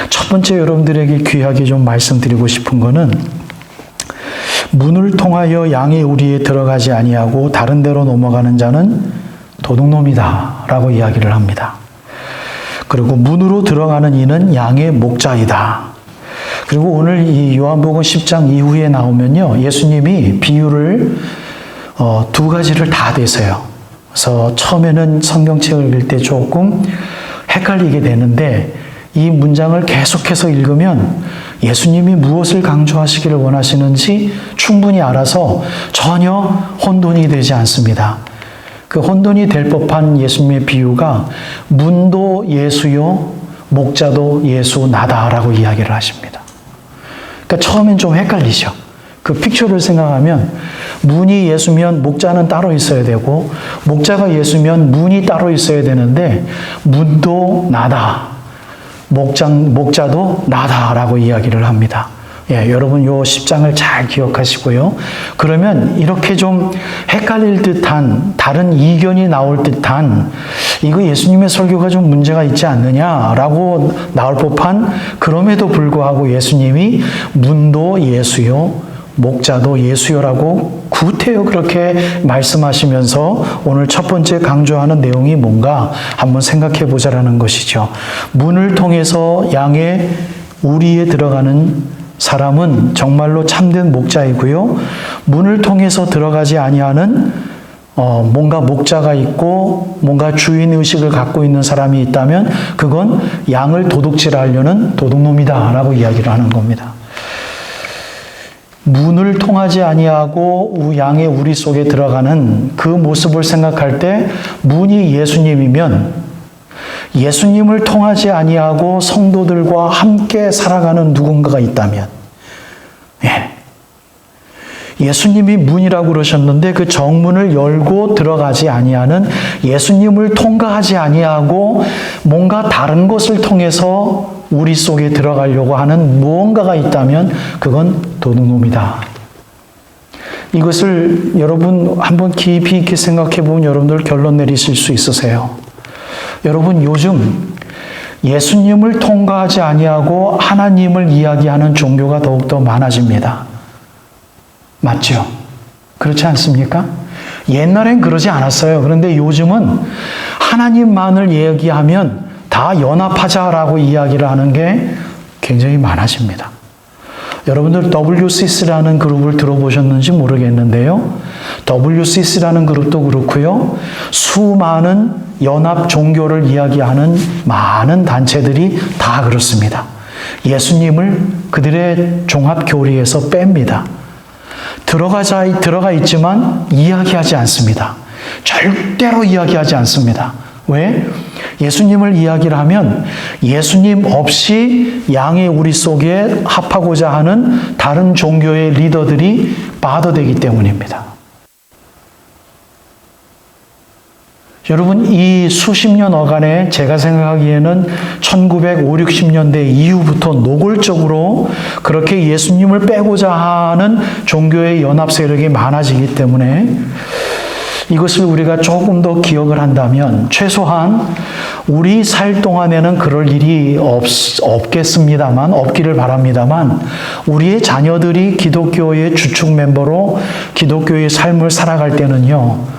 첫 번째 여러분들에게 귀하게 좀 말씀드리고 싶은 거는 문을 통하여 양의 우리에 들어가지 아니하고 다른 데로 넘어가는 자는 도둑놈이다 라고 이야기를 합니다. 그리고 문으로 들어가는 이는 양의 목자이다. 그리고 오늘 이 요한복음 10장 이후에 나오면요, 예수님이 비유를 두 가지를 다 대세요. 그래서 처음에는 성경책을 읽을 때 조금 헷갈리게 되는데 이 문장을 계속해서 읽으면 예수님이 무엇을 강조하시기를 원하시는지 충분히 알아서 전혀 혼돈이 되지 않습니다. 그 혼돈이 될 법한 예수님의 비유가 문도 예수요, 목자도 예수 나다라고 이야기를 하십니다. 그러니까 처음엔 좀 헷갈리죠. 그 픽처를 생각하면 문이 예수면 목자는 따로 있어야 되고 목자가 예수면 문이 따로 있어야 되는데 문도 나다, 목자도 나다라고 이야기를 합니다. 예, 여러분 요 10장을 잘 기억하시고요. 그러면 이렇게 좀 헷갈릴 듯한 다른 이견이 나올 듯한 이거 예수님의 설교가 좀 문제가 있지 않느냐라고 나올 법한 그럼에도 불구하고 예수님이 문도 예수요, 목자도 예수요라고 구태여 그렇게 말씀하시면서 오늘 첫 번째 강조하는 내용이 뭔가 한번 생각해 보자라는 것이죠. 문을 통해서 양의 우리에 들어가는 사람은 정말로 참된 목자이고요. 문을 통해서 들어가지 아니하는 뭔가 목자가 있고 뭔가 주인의식을 갖고 있는 사람이 있다면 그건 양을 도둑질하려는 도둑놈이다 라고 이야기를 하는 겁니다. 문을 통하지 아니하고 양의 우리 속에 들어가는 그 모습을 생각할 때 문이 예수님이면 예수님을 통하지 아니하고 성도들과 함께 살아가는 누군가가 있다면 예수님이 문이라고 그러셨는데 그 정문을 열고 들어가지 아니하는 예수님을 통과하지 아니하고 뭔가 다른 것을 통해서 우리 속에 들어가려고 하는 무언가가 있다면 그건 도둑놈이다. 이것을 여러분 한번 깊이 있게 생각해 보면 여러분들 결론 내리실 수 있으세요. 여러분 요즘 예수님을 통과하지 아니하고 하나님을 이야기하는 종교가 더욱더 많아집니다. 맞죠? 그렇지 않습니까? 옛날엔 그러지 않았어요. 그런데 요즘은 하나님만을 얘기하면 다 연합하자라고 이야기를 하는 게 굉장히 많아집니다. 여러분들 WCC라는 그룹을 들어보셨는지 모르겠는데요. WCC라는 그룹도 그렇고요. 수많은 연합 종교를 이야기하는 많은 단체들이 다 그렇습니다. 예수님을 그들의 종합 교리에서 뺍니다. 들어가 있지만 이야기하지 않습니다. 절대로 이야기하지 않습니다. 왜? 예수님을 이야기를 하면 예수님 없이 양의 우리 속에 합하고자 하는 다른 종교의 리더들이 바더되기 때문입니다. 여러분 이 수십 년어간에 제가 생각하기에는 1950, 60년대 이후부터 노골적으로 그렇게 예수님을 빼고자 하는 종교의 연합 세력이 많아지기 때문에 이것을 우리가 조금 더 기억을 한다면 최소한 우리 살 동안에는 그럴 일이 없겠습니다만 없기를 바랍니다만 우리의 자녀들이 기독교의 주축 멤버로 기독교의 삶을 살아갈 때는요.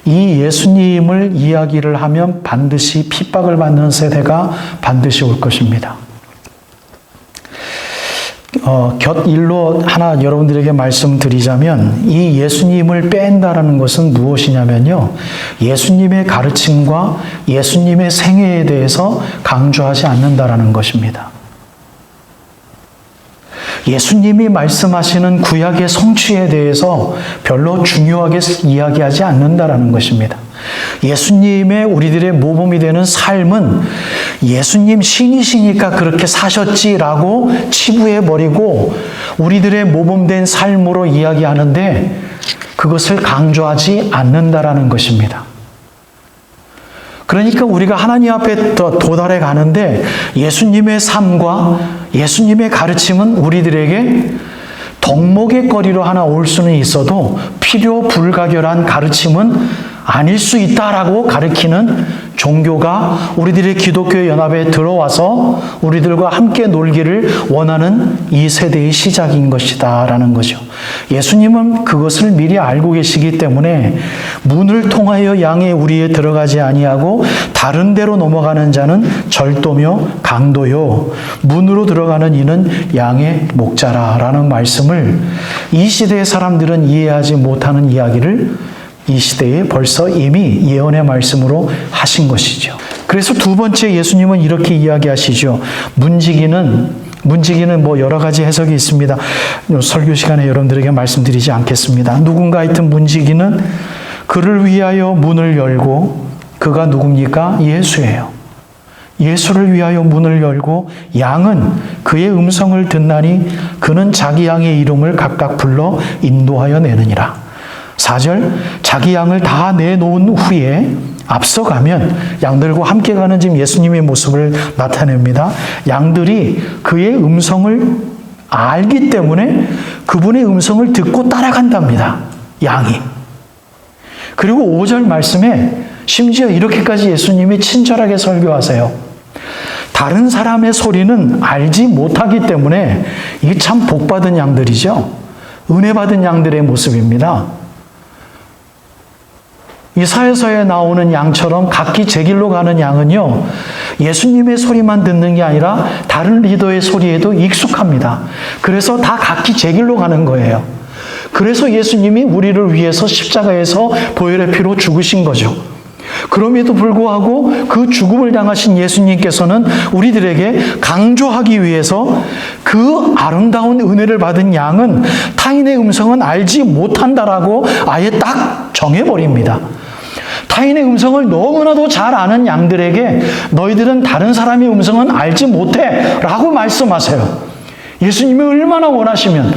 이 예수님을 이야기를 하면 반드시 핍박을 받는 세대가 반드시 올 것입니다. 곁일로 하나 여러분들에게 말씀드리자면 이 예수님을 뺀다라는 것은 무엇이냐면요. 예수님의 가르침과 예수님의 생애에 대해서 강조하지 않는다라는 것입니다. 예수님이 말씀하시는 구약의 성취에 대해서 별로 중요하게 이야기하지 않는다라는 것입니다. 예수님의 우리들의 모범이 되는 삶은 예수님 신이시니까 그렇게 사셨지라고 치부해버리고 우리들의 모범된 삶으로 이야기하는데 그것을 강조하지 않는다라는 것입니다. 그러니까 우리가 하나님 앞에 도달해 가는데 예수님의 삶과 예수님의 가르침은 우리들에게 덕목의 거리로 하나 올 수는 있어도 필요 불가결한 가르침은 아닐 수 있다라고 가르치는 종교가 우리들의 기독교 연합에 들어와서 우리들과 함께 놀기를 원하는 이 세대의 시작인 것이다라는 거죠. 예수님은 그것을 미리 알고 계시기 때문에 문을 통하여 양의 우리에 들어가지 아니하고 다른 데로 넘어가는 자는 절도며 강도요 문으로 들어가는 이는 양의 목자라라는 말씀을 이 시대의 사람들은 이해하지 못하는 이야기를 이 시대에 벌써 이미 예언의 말씀으로 하신 것이죠. 그래서 두 번째 예수님은 이렇게 이야기하시죠. 문지기는 뭐 여러 가지 해석이 있습니다. 설교 시간에 여러분들에게 말씀드리지 않겠습니다. 누군가 하여튼 문지기는 그를 위하여 문을 열고 그가 누굽니까? 예수예요. 예수를 위하여 문을 열고 양은 그의 음성을 듣나니 그는 자기 양의 이름을 각각 불러 인도하여 내느니라. 4절, 자기 양을 다 내놓은 후에 앞서가면 양들과 함께 가는 지금 예수님의 모습을 나타냅니다. 양들이 그의 음성을 알기 때문에 그분의 음성을 듣고 따라간답니다. 양이. 그리고 5절 말씀에 심지어 이렇게까지 예수님이 친절하게 설교하세요. 다른 사람의 소리는 알지 못하기 때문에 이게 참 복받은 양들이죠. 은혜 받은 양들의 모습입니다. 이사야서에 나오는 양처럼 각기 제 길로 가는 양은요, 예수님의 소리만 듣는 게 아니라 다른 리더의 소리에도 익숙합니다. 그래서 다 각기 제 길로 가는 거예요. 그래서 예수님이 우리를 위해서 십자가에서 보혈의 피로 죽으신 거죠. 그럼에도 불구하고 그 죽음을 당하신 예수님께서는 우리들에게 강조하기 위해서 그 아름다운 은혜를 받은 양은 타인의 음성은 알지 못한다라고 아예 딱 정해버립니다. 타인의 음성을 너무나도 잘 아는 양들에게 너희들은 다른 사람의 음성은 알지 못해 라고 말씀하세요. 예수님이 얼마나 원하시면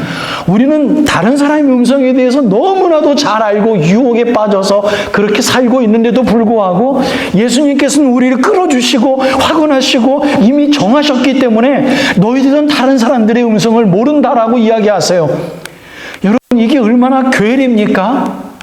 우리는 다른 사람의 음성에 대해서 너무나도 잘 알고 유혹에 빠져서 그렇게 살고 있는데도 불구하고 예수님께서는 우리를 끌어주시고 확언하시고 이미 정하셨기 때문에 너희들은 다른 사람들의 음성을 모른다라고 이야기하세요. 여러분, 이게 얼마나 괴리입니까?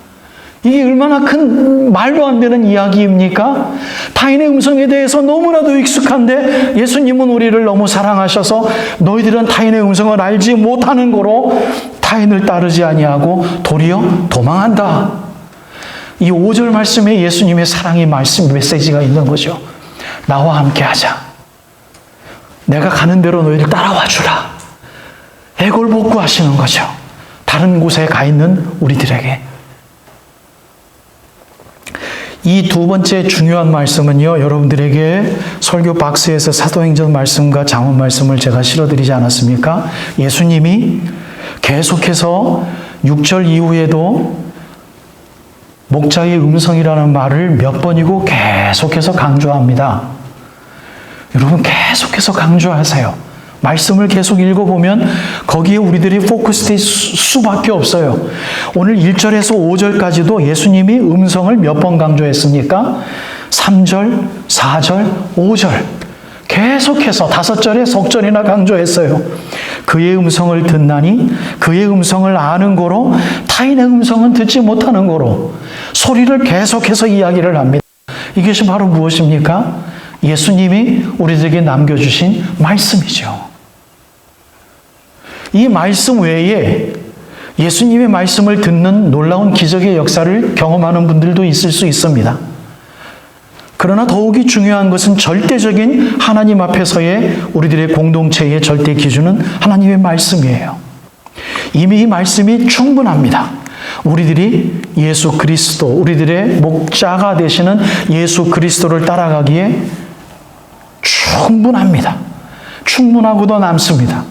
이게 얼마나 큰 말도 안 되는 이야기입니까? 타인의 음성에 대해서 너무나도 익숙한데 예수님은 우리를 너무 사랑하셔서 너희들은 타인의 음성을 알지 못하는 거로 타인을 따르지 아니하고 도리어 도망한다. 이 5절 말씀에 예수님의 사랑의 말씀 메시지가 있는 거죠. 나와 함께 하자. 내가 가는 대로 너희들 따라와 주라. 애걸복구하시는 거죠. 다른 곳에 가 있는 우리들에게. 이 두 번째 중요한 말씀은요, 여러분들에게 설교 박스에서 사도행전 말씀과 잠언 말씀을 제가 실어드리지 않았습니까? 예수님이 계속해서 6절 이후에도 목자의 음성이라는 말을 몇 번이고 계속해서 강조합니다. 여러분, 계속해서 강조하세요. 말씀을 계속 읽어보면 거기에 우리들이 포커스될 수밖에 없어요. 오늘 1절에서 5절까지도 예수님이 음성을 몇 번 강조했습니까? 3절, 4절, 5절. 계속해서 5절에 석절이나 강조했어요. 그의 음성을 듣나니 그의 음성을 아는 거로 타인의 음성은 듣지 못하는 거로 소리를 계속해서 이야기를 합니다. 이것이 바로 무엇입니까? 예수님이 우리들에게 남겨주신 말씀이죠. 이 말씀 외에 예수님의 말씀을 듣는 놀라운 기적의 역사를 경험하는 분들도 있을 수 있습니다. 그러나 더욱이 중요한 것은 절대적인 하나님 앞에서의 우리들의 공동체의 절대 기준은 하나님의 말씀이에요. 이미 이 말씀이 충분합니다. 우리들이 예수 그리스도, 우리들의 목자가 되시는 예수 그리스도를 따라가기에 충분합니다. 충분하고도 남습니다.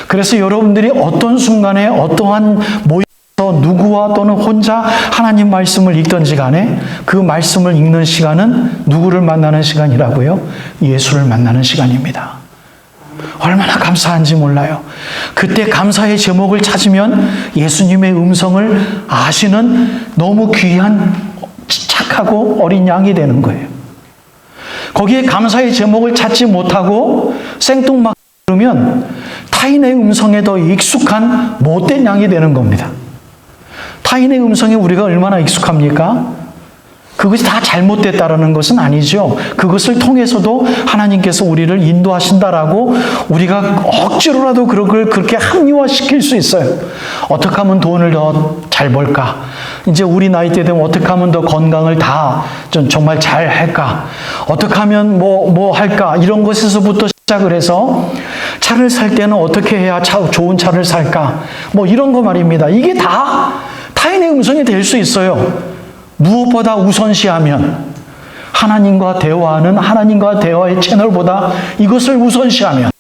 그래서 여러분들이 어떤 순간에 어떠한 모임에서 누구와 또는 혼자 하나님 말씀을 읽든지 간에 그 말씀을 읽는 시간은 누구를 만나는 시간이라고요? 예수를 만나는 시간입니다. 얼마나 감사한지 몰라요. 그때 감사의 제목을 찾으면 예수님의 음성을 아시는 너무 귀한 착하고 어린 양이 되는 거예요. 거기에 감사의 제목을 찾지 못하고 생뚱맞게 들으면 타인의 음성에 더 익숙한 못된 양이 되는 겁니다. 타인의 음성에 우리가 얼마나 익숙합니까? 그것이 다 잘못됐다라는 것은 아니죠. 그것을 통해서도 하나님께서 우리를 인도하신다라고 우리가 억지로라도 그걸 그렇게 합리화시킬 수 있어요. 어떻게 하면 돈을 더 잘 벌까? 이제 우리 나이 때 되면 어떻게 하면 더 건강을 다 정말 잘 할까? 어떻게 하면 뭐 할까? 이런 것에서부터 시작을 해서 차를 살 때는 어떻게 해야 좋은 차를 살까? 뭐 이런 거 말입니다. 이게 다 타인의 음성이 될 수 있어요. 무엇보다 우선시하면 하나님과 대화하는 하나님과 대화의 채널보다 이것을 우선시하면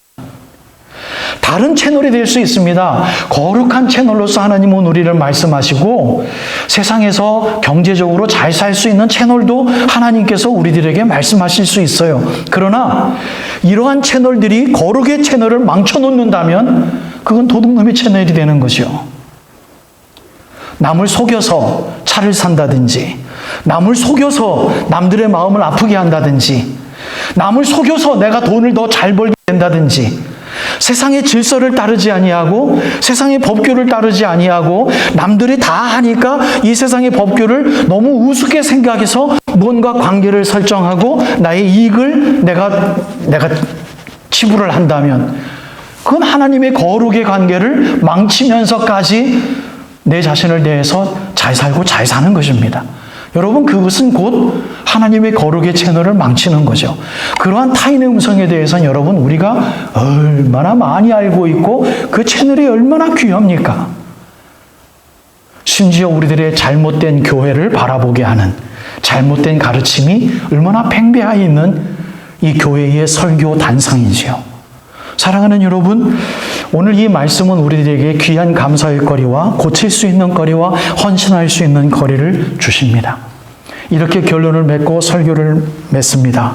다른 채널이 될 수 있습니다. 거룩한 채널로서 하나님은 우리를 말씀하시고 세상에서 경제적으로 잘 살 수 있는 채널도 하나님께서 우리들에게 말씀하실 수 있어요. 그러나 이러한 채널들이 거룩의 채널을 망쳐놓는다면 그건 도둑놈의 채널이 되는 것이요. 남을 속여서 차를 산다든지, 남을 속여서 남들의 마음을 아프게 한다든지, 남을 속여서 내가 돈을 더 잘 벌게 된다든지, 세상의 질서를 따르지 아니하고 세상의 법규를 따르지 아니하고 남들이 다 하니까 이 세상의 법규를 너무 우습게 생각해서 무언가 관계를 설정하고 나의 이익을 내가 지불을 한다면 그건 하나님의 거룩의 관계를 망치면서까지 내 자신을 대해서 잘 살고 잘 사는 것입니다. 여러분, 그것은 곧 하나님의 거룩의 채널을 망치는 거죠. 그러한 타인의 음성에 대해서는 여러분, 우리가 얼마나 많이 알고 있고 그 채널이 얼마나 귀합니까? 심지어 우리들의 잘못된 교회를 바라보게 하는 잘못된 가르침이 얼마나 팽배하여 있는 이 교회의 설교 단상이지요. 사랑하는 여러분, 오늘 이 말씀은 우리들에게 귀한 감사의 거리와 고칠 수 있는 거리와 헌신할 수 있는 거리를 주십니다. 이렇게 결론을 맺고 설교를 맺습니다.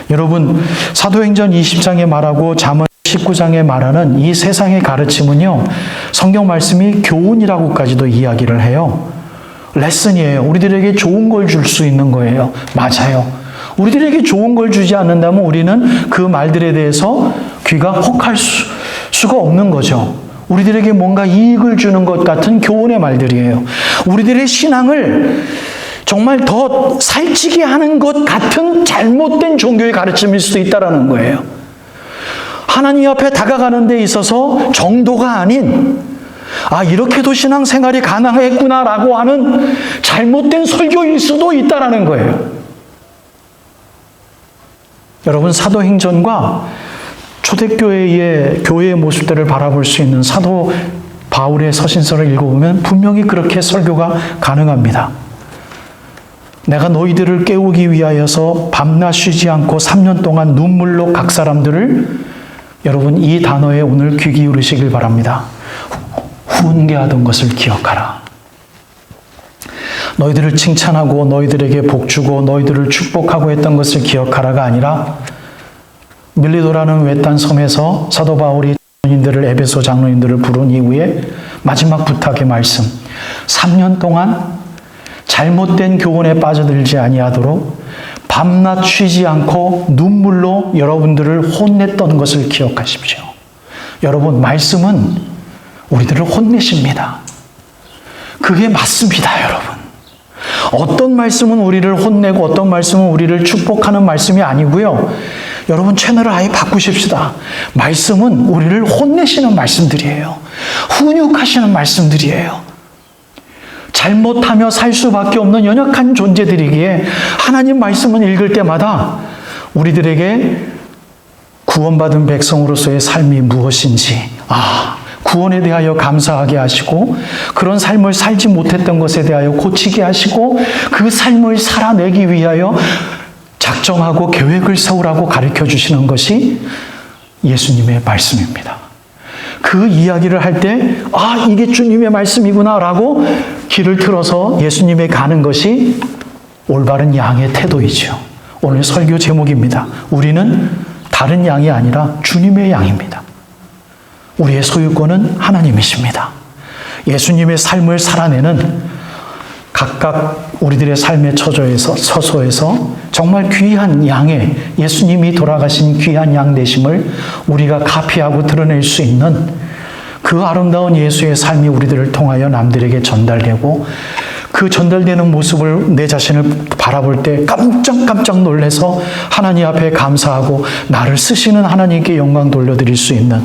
여러분, 사도행전 20장에 말하고 잠언 19장에 말하는 이 세상의 가르침은요, 성경 말씀이 교훈이라고까지도 이야기를 해요. 레슨이에요. 우리들에게 좋은 걸 줄 수 있는 거예요. 맞아요. 우리들에게 좋은 걸 주지 않는다면 우리는 그 말들에 대해서 귀가 혹할 수가 없는 거죠. 우리들에게 뭔가 이익을 주는 것 같은 교훈의 말들이에요. 우리들의 신앙을 정말 더 살찌게 하는 것 같은 잘못된 종교의 가르침일 수도 있다는 거예요. 하나님 앞에 다가가는 데 있어서 정도가 아닌 이렇게도 신앙생활이 가능했구나라고 하는 잘못된 설교일 수도 있다는 거예요. 여러분, 사도행전과 초대교회의 교회의 모습들을 바라볼 수 있는 사도 바울의 서신서를 읽어보면 분명히 그렇게 설교가 가능합니다. 내가 너희들을 깨우기 위하여서 밤낮 쉬지 않고 3년 동안 눈물로 각 사람들을, 여러분 이 단어에 오늘 귀 기울이시길 바랍니다. 훈계하던 것을 기억하라. 너희들을 칭찬하고 너희들에게 복주고 너희들을 축복하고 했던 것을 기억하라가 아니라 밀리도라는 외딴 섬에서 사도 바울이 장로님들을, 에베소 장로님들을 부른 이후에 마지막 부탁의 말씀, 3년 동안 잘못된 교훈에 빠져들지 아니하도록 밤낮 쉬지 않고 눈물로 여러분들을 혼냈던 것을 기억하십시오. 여러분, 말씀은 우리들을 혼내십니다. 그게 맞습니다, 여러분. 어떤 말씀은 우리를 혼내고 어떤 말씀은 우리를 축복하는 말씀이 아니고요. 여러분, 채널을 아예 바꾸십시다. 말씀은 우리를 혼내시는 말씀들이에요. 훈육하시는 말씀들이에요. 잘못하며 살 수밖에 없는 연약한 존재들이기에 하나님 말씀을 읽을 때마다 우리들에게 구원받은 백성으로서의 삶이 무엇인지, 구원에 대하여 감사하게 하시고 그런 삶을 살지 못했던 것에 대하여 고치게 하시고 그 삶을 살아내기 위하여 작정하고 계획을 세우라고 가르쳐 주시는 것이 예수님의 말씀입니다. 그 이야기를 할 때 이게 주님의 말씀이구나 라고 귀를 틀어서 예수님에 가는 것이 올바른 양의 태도이죠. 오늘 설교 제목입니다. 우리는 다른 양이 아니라 주님의 양입니다. 우리의 소유권은 하나님이십니다. 예수님의 삶을 살아내는 각각 우리들의 삶의 처소에서 정말 귀한 양의, 예수님이 돌아가신 귀한 양 되심을 우리가 가피하고 드러낼 수 있는 그 아름다운 예수의 삶이 우리들을 통하여 남들에게 전달되고 그 전달되는 모습을 내 자신을 바라볼 때 깜짝 놀라서 하나님 앞에 감사하고 나를 쓰시는 하나님께 영광 돌려드릴 수 있는,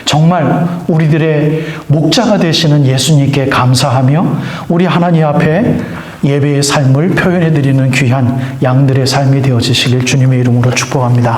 정말 우리들의 목자가 되시는 예수님께 감사하며 우리 하나님 앞에 예배의 삶을 표현해드리는 귀한 양들의 삶이 되어지시길 주님의 이름으로 축복합니다.